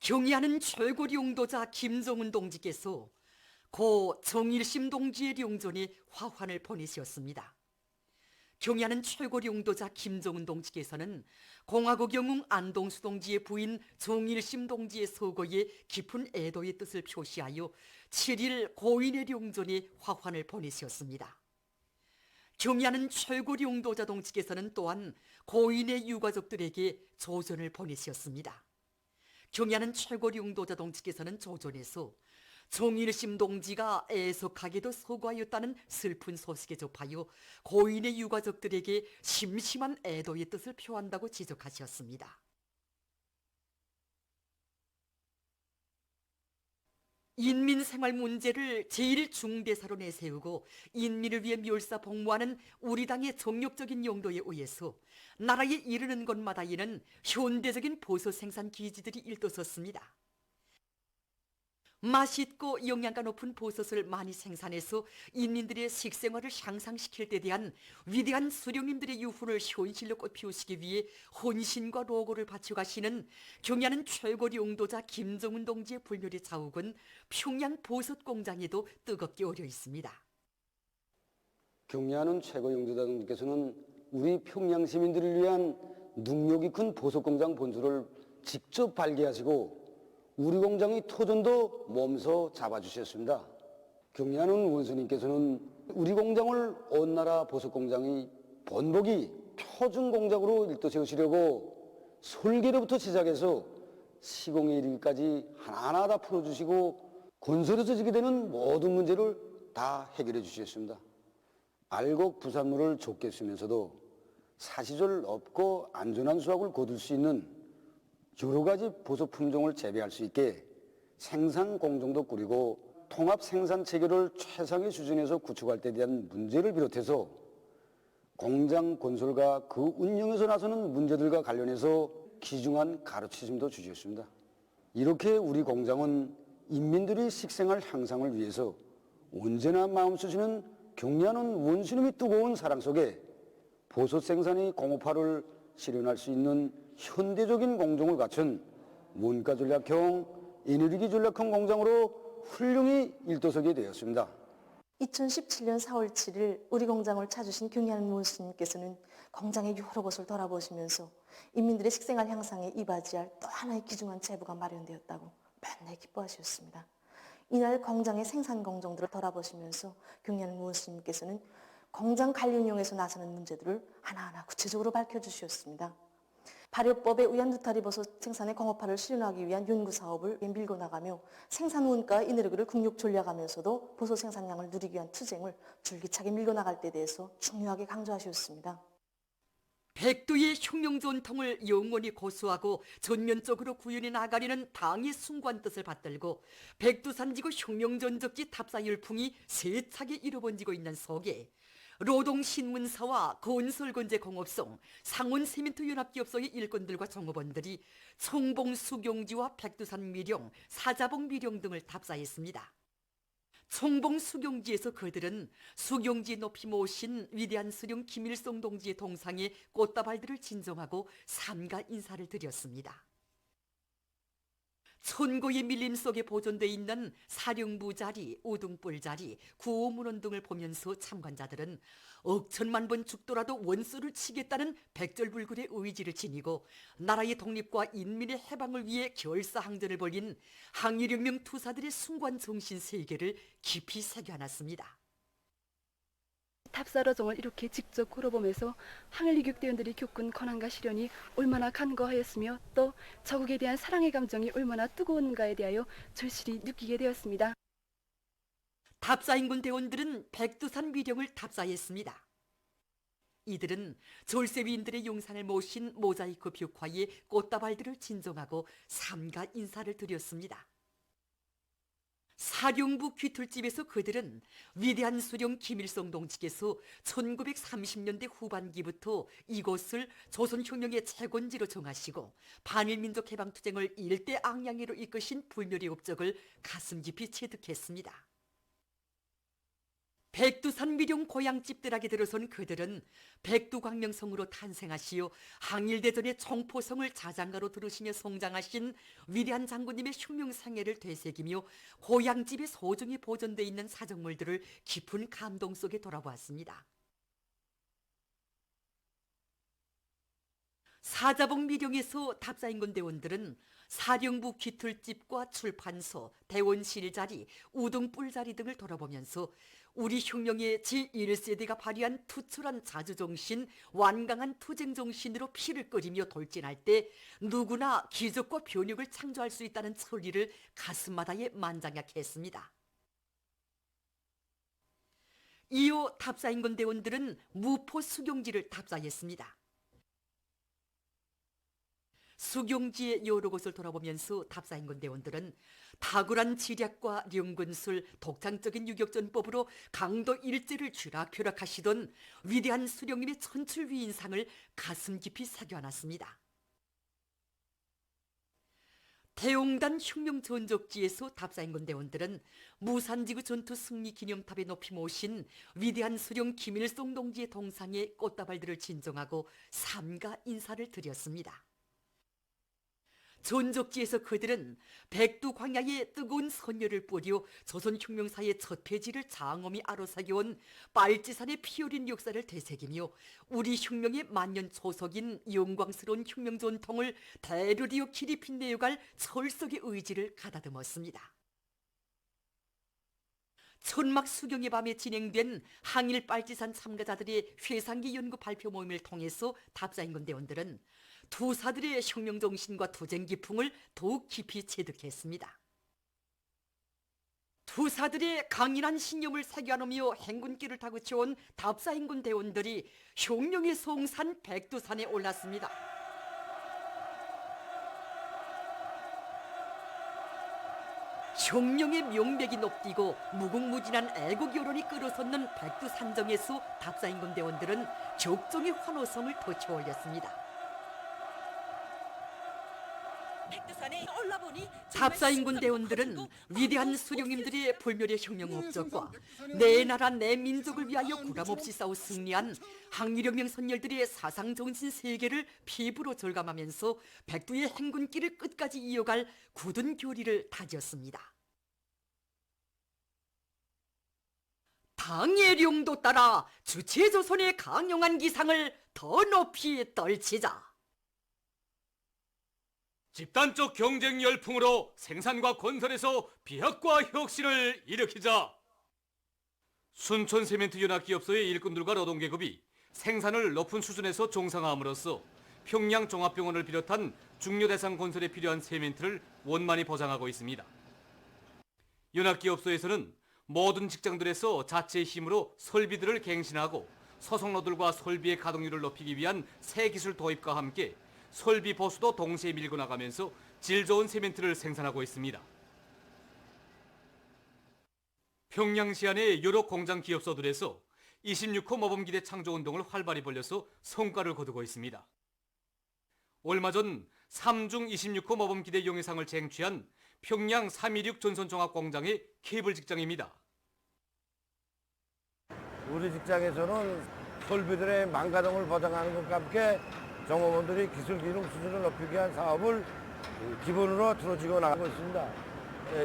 경의하는 최고 용도자 김정은 동지께서 고 정일심 동지의 룡존에 화환을 보내셨습니다. 경의하는 최고 용도자 김정은 동지께서는 공화국 영웅 안동수 동지의 부인 정일심 동지의 서거에 깊은 애도의 뜻을 표시하여 7일 고인의 룡존에 화환을 보내셨습니다. 경의하는 최고 용도자 동지께서는 또한 고인의 유가족들에게 조전을 보내셨습니다. 경의하는 최고 용도자 동지께서는 조전에서 정일심 동지가 애석하게도 서거하였다는 슬픈 소식에 접하여 고인의 유가족들에게 심심한 애도의 뜻을 표한다고 지적하셨습니다. 인민생활 문제를 제일 중대사로 내세우고 인민을 위해 멸사복무하는 우리 당의 정력적인 용도에 의해서 나라에 이르는 곳마다에는 현대적인 버섯 생산 기지들이 일떠섰습니다. 맛있고 영양가 높은 버섯을 많이 생산해서 인민들의 식생활을 향상시킬 데 대한 위대한 수령님들의 유훈을 현실로 꽃피우시기 위해 헌신과 노고를 바쳐가시는 경의하는 최고 용도자 김정은 동지의 불멸의 자욱은 평양 버섯 공장에도 뜨겁게 어려 있습니다. 경의하는 최고 용도자님께서는 우리 평양 시민들을 위한 능력이 큰 버섯 공장 본소를 직접 발기하시고 우리 공장의 토전도 몸소 잡아주셨습니다. 경의하는 원수님께서는 우리 공장을 온 나라 버섯 공장의 본보기 표준 공장으로 일떠세우시려고 설계로부터 시작해서 시공에 이르기까지 하나하나 다 풀어주시고 건설에서 지게 되는 모든 문제를 다 해결해 주셨습니다. 알곡 부산물을 적게 쓰면서도 사시절 없고 안전한 수확을 거둘 수 있는 여러 가지 버섯 품종을 재배할 수 있게 생산 공정도 꾸리고 통합 생산 체계를 최상의 수준에서 구축할 때 대한 문제를 비롯해서 공장 건설과 그 운영에서 나서는 문제들과 관련해서 귀중한 가르치심도 주셨습니다. 이렇게 우리 공장은 인민들의 식생활 향상을 위해서 언제나 마음 쓰시는 경의하는 원수님의 뜨거운 사랑 속에 버섯 생산의 공업화를 실현할 수 있는 현대적인 공정을 갖춘 문화전략형, 에너지전략형 공장으로 훌륭히 일도서게 되었습니다. 2017년 4월 7일 우리 공장을 찾으신 경의하는 원수님께서는 공장의 여러 곳을 돌아보시면서 인민들의 식생활 향상에 이바지할 또 하나의 귀중한 제보가 마련되었다고 맨날 기뻐하셨습니다. 이날 공장의 생산 공정들을 돌아보시면서 경의하는 원수님께서는 공장 관리운영에서 나서는 문제들을 하나하나 구체적으로 밝혀주셨습니다. 발효법에 의한 느타리 버섯 생산의 공업화를 실현하기 위한 연구사업을 밀고 나가며 생산 원가와 에너지를 국력 전략하면서도 버섯 생산량을 누리기 위한 투쟁을 줄기차게 밀고 나갈 때 대해서 중요하게 강조하셨습니다. 백두의 흉룡 전통을 영원히 고수하고 전면적으로 구현해 나가려는 당의 숭고한 뜻을 받들고 백두산지구 흉룡전적지 탑사 열풍이 세차게 일어번지고 있는 속에 노동신문사와 건설건재공업성, 상온세멘트연합기업소의 일꾼들과 종업원들이 청봉수경지와 백두산 미령, 사자봉 미령 등을 탑사했습니다. 청봉 수경지에서 그들은 수경지 높이 모신 위대한 수령 김일성 동지의 동상에 꽃다발들을 진정하고 삼가 인사를 드렸습니다. 천고의 밀림 속에 보존되어 있는 사령부 자리, 우등불 자리, 구호문원 등을 보면서 참관자들은 억천만 번 죽더라도 원수를 치겠다는 백절불굴의 의지를 지니고 나라의 독립과 인민의 해방을 위해 결사항전을 벌인 항일혁명 투사들의 숭고한 정신 세계를 깊이 새겨놨습니다. 탑사로정을 이렇게 직접 걸어보면서 항일유격대원들이 겪은 고난과 시련이 얼마나 간거하였으며 또 저국에 대한 사랑의 감정이 얼마나 뜨거운가에 대하여 절실히 느끼게 되었습니다. 탑사인군 대원들은 백두산 미령을 탑사했습니다. 이들은 졸세위인들의 용산을 모신 모자이크 벽화에 꽃다발들을 진정하고 삼가 인사를 드렸습니다. 사령부 귀틀집에서 그들은 위대한 수령 김일성 동지께서 1930년대 후반기부터 이곳을 조선혁명의 재건지로 정하시고 반일민족 해방투쟁을 일대 앙양회로 이끄신 불멸의 업적을 가슴 깊이 체득했습니다. 백두산 미룡 고향집들에게 들어선 그들은 백두광명성으로 탄생하시어 항일대전의 청포성을 자장가로 들으시며 성장하신 위대한 장군님의 흉명상해를 되새기며 고향집에 소중히 보존되어 있는 사정물들을 깊은 감동 속에 돌아보았습니다. 사자봉 미룡에서 답사인군 대원들은 사령부 귀틀집과 출판소, 대원실 자리, 우등불 자리 등을 돌아보면서 우리 흉령의 제1세대가 발휘한 투철한 자주정신, 완강한 투쟁정신으로 피를 끓이며 돌진할 때 누구나 기적과 변혁을 창조할 수 있다는 천리를 가슴마다에 만장약했습니다. 이후 답사인군 대원들은 무포 수경지를 답사했습니다. 수경지의 여러 곳을 돌아보면서 답사인군 대원들은 탁월한 지략과 령근술, 독창적인 유격전법으로 강도 일제를 쥐락펴락하시던 위대한 수령님의 천출위인상을 가슴 깊이 새겨안았습니다. 태용단 흉명전적지에서 답사인군 대원들은 무산지구 전투 승리 기념탑에 높이 모신 위대한 수령 김일성 동지의 동상에 꽃다발들을 진정하고 삼가 인사를 드렸습니다. 전적지에서 그들은 백두 광야에 뜨거운 선열을 뿌려 조선 혁명사의 첫 페이지를 장엄히 아로사겨온 빨치산의 피어린 역사를 되새기며 우리 혁명의 만년 초석인 영광스러운 혁명 전통을 대류리어 길이 빛내어갈 철석의 의지를 가다듬었습니다. 천막 수경의 밤에 진행된 항일 빨치산 참가자들의 회상기 연구 발표 모임을 통해서 답사인군 대원들은 투사들의 혁명정신과 투쟁 기풍을 더욱 깊이 체득했습니다. 투사들의 강인한 신념을 새겨놓으며 행군길을 타고 치온 답사인군 대원들이 혁명의 성산 백두산에 올랐습니다. 혁명의 명맥이 높디고 무궁무진한 애국여론이 끌어섰는 백두산정에서 답사인군 대원들은 격정의 환호성을 돋쳐올렸습니다. 답사인군 대원들은 위대한 수령님들의 불멸의 혁명 업적과 내 나라 내 민족을 위하여 구람없이 싸워 승리한 항일혁명 선열들의 사상정신 세계를 피부로 절감하면서 백두의 행군길을 끝까지 이어갈 굳은 교리를 다졌습니다. 당의 령도 따라 주체조선의 강용한 기상을 더 높이 떨치자. 집단적 경쟁 열풍으로 생산과 건설에서 비약과 혁신을 일으키자. 순천 세멘트 연합기업소의 일꾼들과 노동계급이 생산을 높은 수준에서 정상화함으로써 평양 종합병원을 비롯한 중요 대상 건설에 필요한 세멘트를 원만히 보장하고 있습니다. 연합기업소에서는 모든 직장들에서 자체의 힘으로 설비들을 갱신하고 소속노들과 설비의 가동률을 높이기 위한 새 기술 도입과 함께 설비 보수도 동시에 밀고 나가면서 질 좋은 세멘트를 생산하고 있습니다. 평양시 안의 여러 공장 기업소들에서 26호 모범기대 창조운동을 활발히 벌려서 성과를 거두고 있습니다. 얼마 전 3중 26호 모범기대 용의상을 쟁취한 평양 316 전선종합공장의 케이블 직장입니다. 우리 직장에서는 설비들의 망가짐을 보장하는 것과 함께 종업원들이 기술 기능 수준을 높이기 위한 사업을 기본으로 들어지고 나가고 있습니다.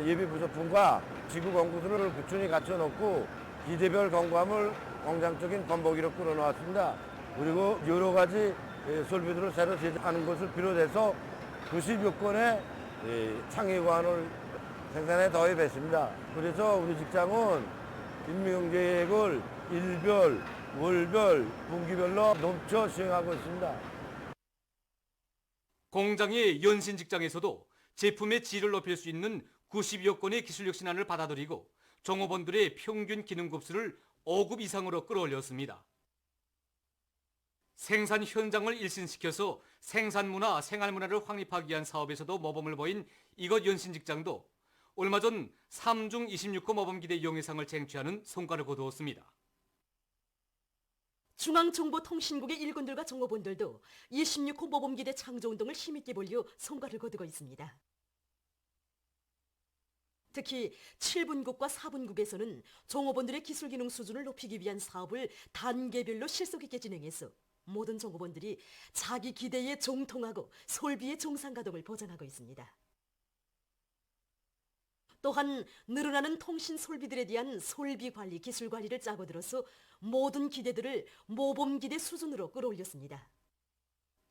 예비 부속품과 지구 공구들을 꾸준히 갖춰놓고 기대별 공구함을 공장적인 건보기로 끌어놓았습니다. 그리고 여러 가지 설비들을 새로 제작하는 것을 비롯해서 90여 건의 창의관을 생산에 도입했습니다. 그래서 우리 직장은 임명계획을 일별, 월별, 분기별로 넘쳐 수행하고 있습니다. 공장의 연신 직장에서도 제품의 질을 높일 수 있는 90여 건의 기술 혁신안을 받아들이고 종업원들의 평균 기능 급수를 5급 이상으로 끌어올렸습니다. 생산 현장을 일신시켜서 생산 문화, 생활 문화를 확립하기 위한 사업에서도 모범을 보인 이것 연신 직장도 얼마 전 3중 26호 모범기대 용의상을 쟁취하는 성과를 거두었습니다. 중앙정보통신국의 일꾼들과 종업원들도 26호 모범기대 창조운동을 힘있게 벌려 성과를 거두고 있습니다. 특히 7분국과 4분국에서는 종업원들의 기술 기능 수준을 높이기 위한 사업을 단계별로 실속 있게 진행해서 모든 종업원들이 자기 기대에 종통하고 솔비의 정상 가동을 보장하고 있습니다. 또한 늘어나는 통신 솔비들에 대한 솔비 관리, 기술 관리를 짜고 들어서 모든 기대들을 모범기대 수준으로 끌어올렸습니다.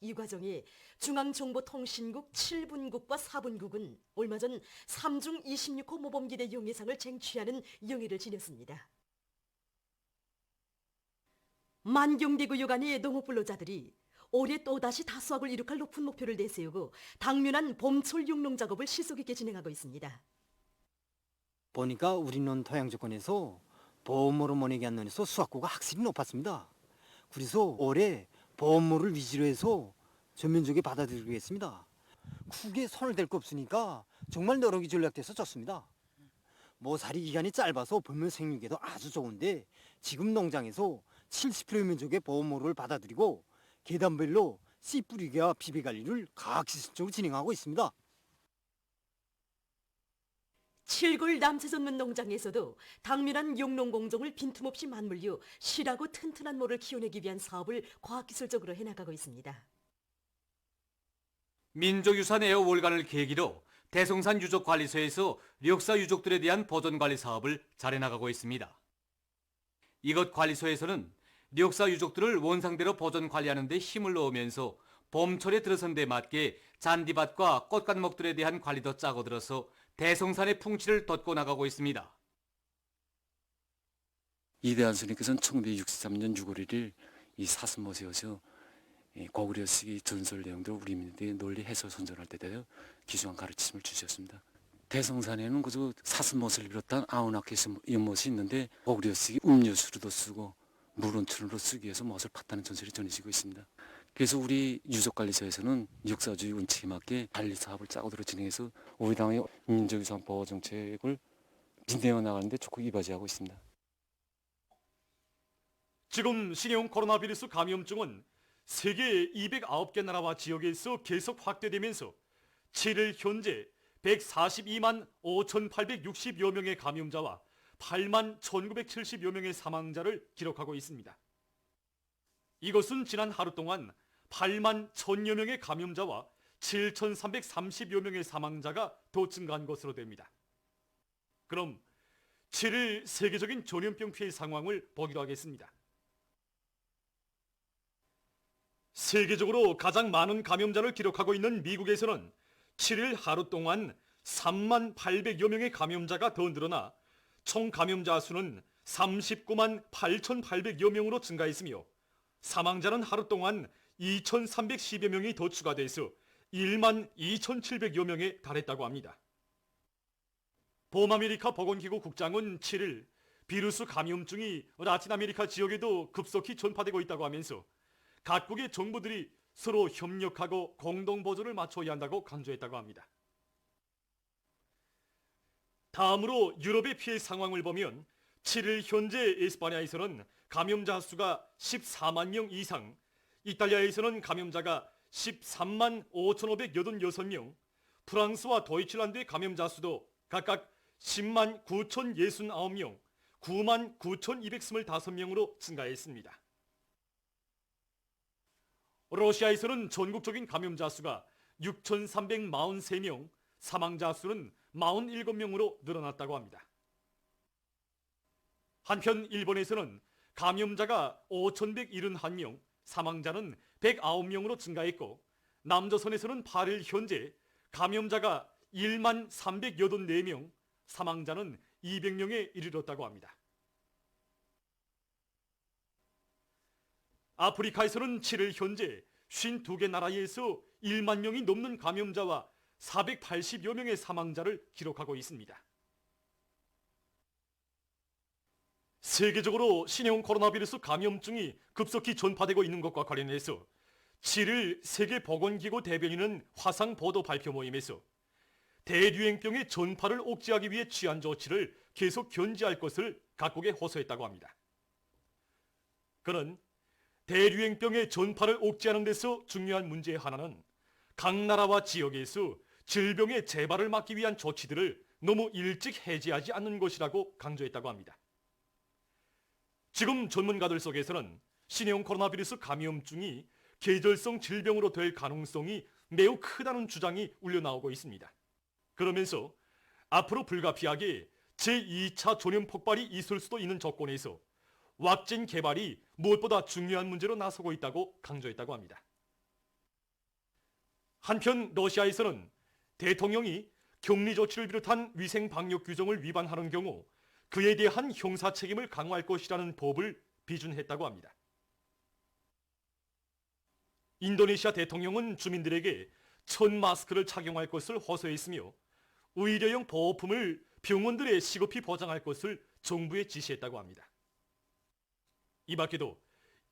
이 과정에 중앙정보통신국 7분국과 4분국은 얼마 전 3중 26호 모범기대 영예상을 쟁취하는 영예를 지녔습니다. 만경대구역 안의 농업근로자들이 올해 또다시 다수확을 이룩할 높은 목표를 내세우고 당면한 봄철 육농 작업을 실속 있게 진행하고 있습니다. 보니까 우리 논 토양 조건에서 보험모로 모내기 한 논에서 수확고가 확실히 높았습니다. 그래서 올해 보험모를 위주로 해서 전면적에 받아들이겠습니다. 쿡에 손을 댈 거 없으니까 정말 너럭이 전략돼서 좋습니다. 모살이 기간이 짧아서 벌물 생육에도 아주 좋은데 지금 농장에서 70% 면적의 보험모를 받아들이고 계단별로 씨 뿌리기와 비비 관리를 가학시설적으로 진행하고 있습니다. 칠골 남세전문 농장에서도 당면한 용농 공정을 빈틈없이 맞물려 실하고 튼튼한 모를 키워내기 위한 사업을 과학기술적으로 해나가고 있습니다. 민족유산 애호월간을 계기로 대성산 유적관리소에서 력사 유족들에 대한 보존관리 사업을 잘 해나가고 있습니다. 이것 관리소에서는 력사 유족들을 원상대로 보존관리하는 데 힘을 넣으면서 봄철에 들어선 데 맞게 잔디밭과 꽃간목들에 대한 관리도 짜고 들어서 대성산의 풍치를 돋고 나가고 있습니다. 이대한 스님께서는 1963년 6월 1일 이 사슴못에서 고구려 시기 전설 내용들을 우리민들이 널리 해서 선전할 때에 귀중한 가르침을 주셨습니다. 대성산에는 그저 사슴못을 비롯한 99개의 연못이 있는데 고구려 시기 음료수로도 쓰고 물온천으로 쓰기 위해서 못을 팠다는 전설이 전해지고 있습니다. 그래서 우리 유적관리소에서는 역사주의 원칙에 맞게 관리 사업을 짜고 들어 진행해서 우리 당의 민족유산 보호 정책을 진행해 나가는데 적극 이바지하고 있습니다. 지금 신형 코로나 바이러스 감염증은 세계 209개 나라와 지역에서 계속 확대되면서 7일 현재 142만 5,860여 명의 감염자와 8만 1,970여 명의 사망자를 기록하고 있습니다. 이것은 지난 하루 동안 8만 1,000여 명의 감염자와 7,330여 명의 사망자가 더 증가한 것으로 됩니다. 그럼 7일 세계적인 전염병 피해 상황을 보기로 하겠습니다. 세계적으로 가장 많은 감염자를 기록하고 있는 미국에서는 7일 하루 동안 3만 800여 명의 감염자가 더 늘어나 총 감염자 수는 39만 8,800여 명으로 증가했으며 사망자는 하루 동안 2,310여 명이 더 추가돼서 1만 2,700여 명에 달했다고 합니다. 범아메리카 보건기구 국장은 7일 비루스 감염증이 라틴 아메리카 지역에도 급속히 전파되고 있다고 하면서 각국의 정부들이 서로 협력하고 공동 보조를 맞춰야 한다고 강조했다고 합니다. 다음으로 유럽의 피해 상황을 보면 7일 현재 에스파냐에서는 감염자 수가 14만 명 이상, 이탈리아에서는 감염자가 13만 5,586명, 프랑스와 도이칠란드의 감염자 수도 각각 10만 9,069명, 9만 9,225명으로 증가했습니다. 러시아에서는 전국적인 감염자 수가 6,343명, 사망자 수는 47명으로 늘어났다고 합니다. 한편 일본에서는 감염자가 5,171명, 사망자는 109명으로 증가했고 남조선에서는 8일 현재 감염자가 1만 384명, 사망자는 200명에 이르렀다고 합니다. 아프리카에서는 7일 현재 52개 나라에서 1만 명이 넘는 감염자와 480여 명의 사망자를 기록하고 있습니다. 세계적으로 신형 코로나 바이러스 감염증이 급속히 전파되고 있는 것과 관련해서 7일 세계보건기구 대변인은 화상 보도 발표 모임에서 대유행병의 전파를 억제하기 위해 취한 조치를 계속 견지할 것을 각국에 호소했다고 합니다. 그는 대유행병의 전파를 억제하는 데서 중요한 문제의 하나는 각 나라와 지역에서 질병의 재발을 막기 위한 조치들을 너무 일찍 해지하지 않는 것이라고 강조했다고 합니다. 지금 전문가들 속에서는 신형 코로나 바이러스 감염증이 계절성 질병으로 될 가능성이 매우 크다는 주장이 울려나오고 있습니다. 그러면서 앞으로 불가피하게 제2차 전염 폭발이 있을 수도 있는 조건에서 왁진 개발이 무엇보다 중요한 문제로 나서고 있다고 강조했다고 합니다. 한편 러시아에서는 대통령이 격리 조치를 비롯한 위생 방역 규정을 위반하는 경우 그에 대한 형사 책임을 강화할 것이라는 법을 비준했다고 합니다. 인도네시아 대통령은 주민들에게 천 마스크를 착용할 것을 호소했으며 의료용 보호품을 병원들에 시급히 보장할 것을 정부에 지시했다고 합니다. 이 밖에도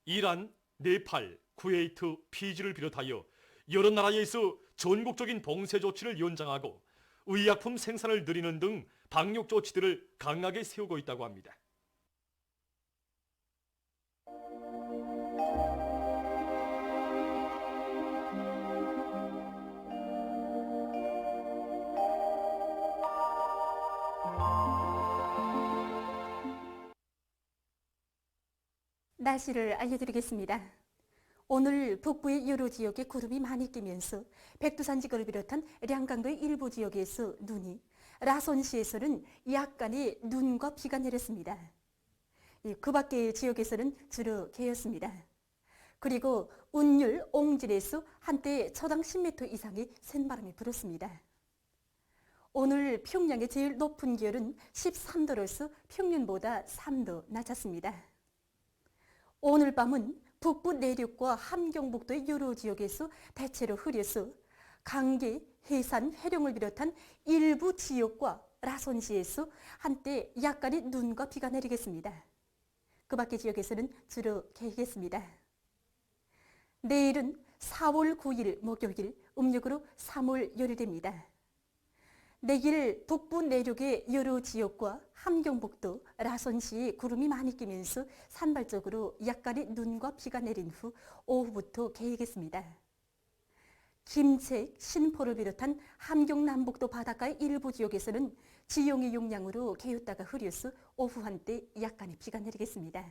이란, 네팔, 쿠웨이트, 피지를 비롯하여 여러 나라에서 전국적인 봉쇄 조치를 연장하고 의약품 생산을 늘리는 등 방역 조치들을 강하게 세우고 있다고 합니다. 날씨를 알려드리겠습니다. 오늘 북부의 여러 지역에 구름이 많이 끼면서 백두산 지구를 비롯한 량강도의 일부 지역에서 눈이, 라손시에서는 약간의 눈과 비가 내렸습니다. 그 밖의 지역에서는 주로 개였습니다. 그리고 운율, 옹진에서 한때 초당 10m 이상의 센바람이 불었습니다. 오늘 평양의 제일 높은 기온은 13도로서 평년보다 3도 낮았습니다. 오늘 밤은 북부 내륙과 함경북도의 여러 지역에서 대체로 흐려서 강계, 해산, 회령을 비롯한 일부 지역과 라손시에서 한때 약간의 눈과 비가 내리겠습니다. 그 밖의 지역에서는 주로 개겠습니다. 내일은 4월 9일 목요일, 음력으로 3월 열일입니다. 내일 북부 내륙의 여러 지역과 함경북도, 라손시에 구름이 많이 끼면서 산발적으로 약간의 눈과 비가 내린 후 오후부터 개겠습니다. 김책, 신포를 비롯한 함경 남북도 바닷가의 일부 지역에서는 지용의 용량으로 개였다가 흐려서 오후 한때 약간의 비가 내리겠습니다.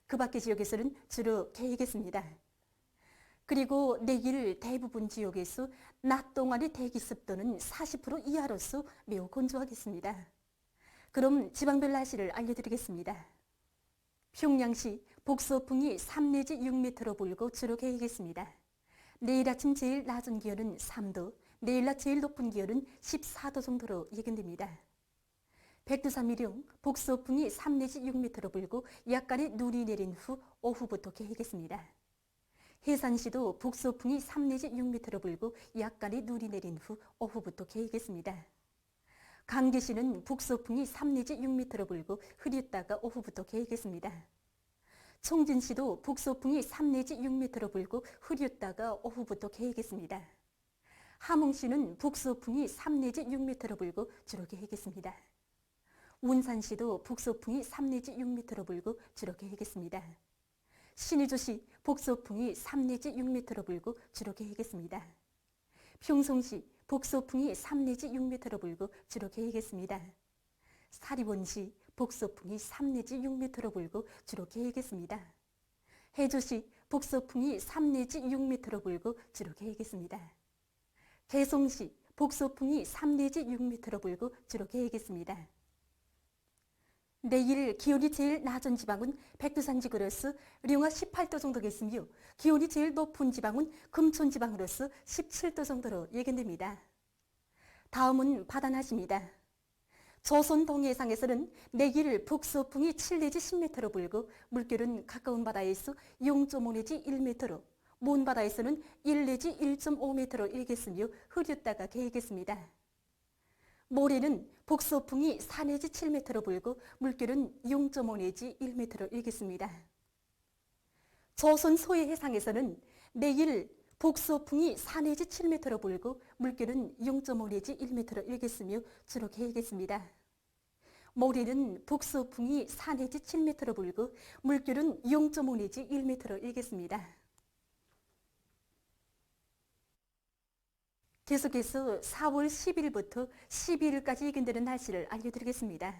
그 밖의 지역에서는 주로 개겠습니다. 그리고 내일 대부분 지역에서 낮 동안의 대기 습도는 40% 이하로서 매우 건조하겠습니다. 그럼 지방별 날씨를 알려드리겠습니다. 평양시 북서풍이 3 내지 6m로 불고 주로 개겠습니다. 내일 아침 제일 낮은 기온은 3도, 내일 낮 제일 높은 기온은 14도 정도로 예견됩니다. 백두산 미령 북서풍이 3 내지 6m로 불고 약간의 눈이 내린 후 오후부터 개겠습니다. 해산시도 북서풍이 3 내지 6m로 불고 약간의 눈이 내린 후 오후부터 개겠습니다. 강계시는 북서풍이 3 내지 6m로 불고 흐렸다가 오후부터 개겠습니다. 청진시도 북서풍이 3 내지 6m로 불고 흐렸다가 오후부터 개겠습니다. 함흥시는 북서풍이 3 내지 6m로 불고 주로 개겠습니다. 운산시도 북서풍이 3 내지 6m로 불고 주로 개겠습니다. 신의주시 북서풍이 3 내지 6m로 불고 주로 개겠습니다. 평성시 북서풍이 3 내지 6m로 불고 주로 개겠습니다. 사리원시 북서풍이 3 내지 6m로 불고 주로 개겠습니다. 해주시 북서풍이 3 내지 6m로 불고 주로 개겠습니다. 개성시 북서풍이 3 내지 6m로 불고 주로 개겠습니다. 내일 기온이 제일 낮은 지방은 백두산 지구로서 령화 18도 정도겠으며 기온이 제일 높은 지방은 금촌 지방으로서 17도 정도로 예견됩니다. 다음은 바다 날씨입니다. 조선 동해상에서는 내일 북서풍이 7 내지 10m로 불고 물결은 가까운 바다에서 0.5 내지 1m로, 먼 바다에서는 1 내지 1.5m로 일겠으며 흐렸다가 개겠습니다. 모레는 북서풍이 4 내지 7m로 불고 물결은 0.5 내지 1m로 일겠습니다. 조선 소해 해상에서는 내일 북서풍이 4 내지 7m로 불고 물결은 0.5 내지 1m로 일겠으며 주로 개겠습니다. 모레는 북서풍이 4 내지 7m로 불고 물결은 0.5 내지 1m로 일겠습니다. 계속해서 4월 10일부터 12일까지 예견되는 날씨를 알려드리겠습니다.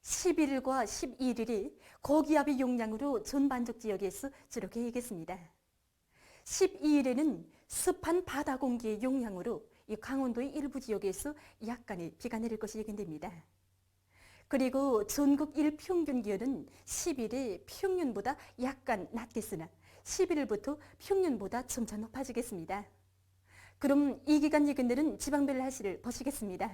11일과 12일이 고기압의 용량으로 전반적 지역에서 주로 개이겠습니다. 12일에는 습한 바다 공기의 용량으로 이 강원도의 일부 지역에서 약간의 비가 내릴 것이 예견됩니다. 그리고 전국 일평균 기온은 10일에 평년보다 약간 낮겠으나 11일부터 평년보다 점차 높아지겠습니다. 그럼 이 기간 예견되는 지방별 날씨를 보시겠습니다.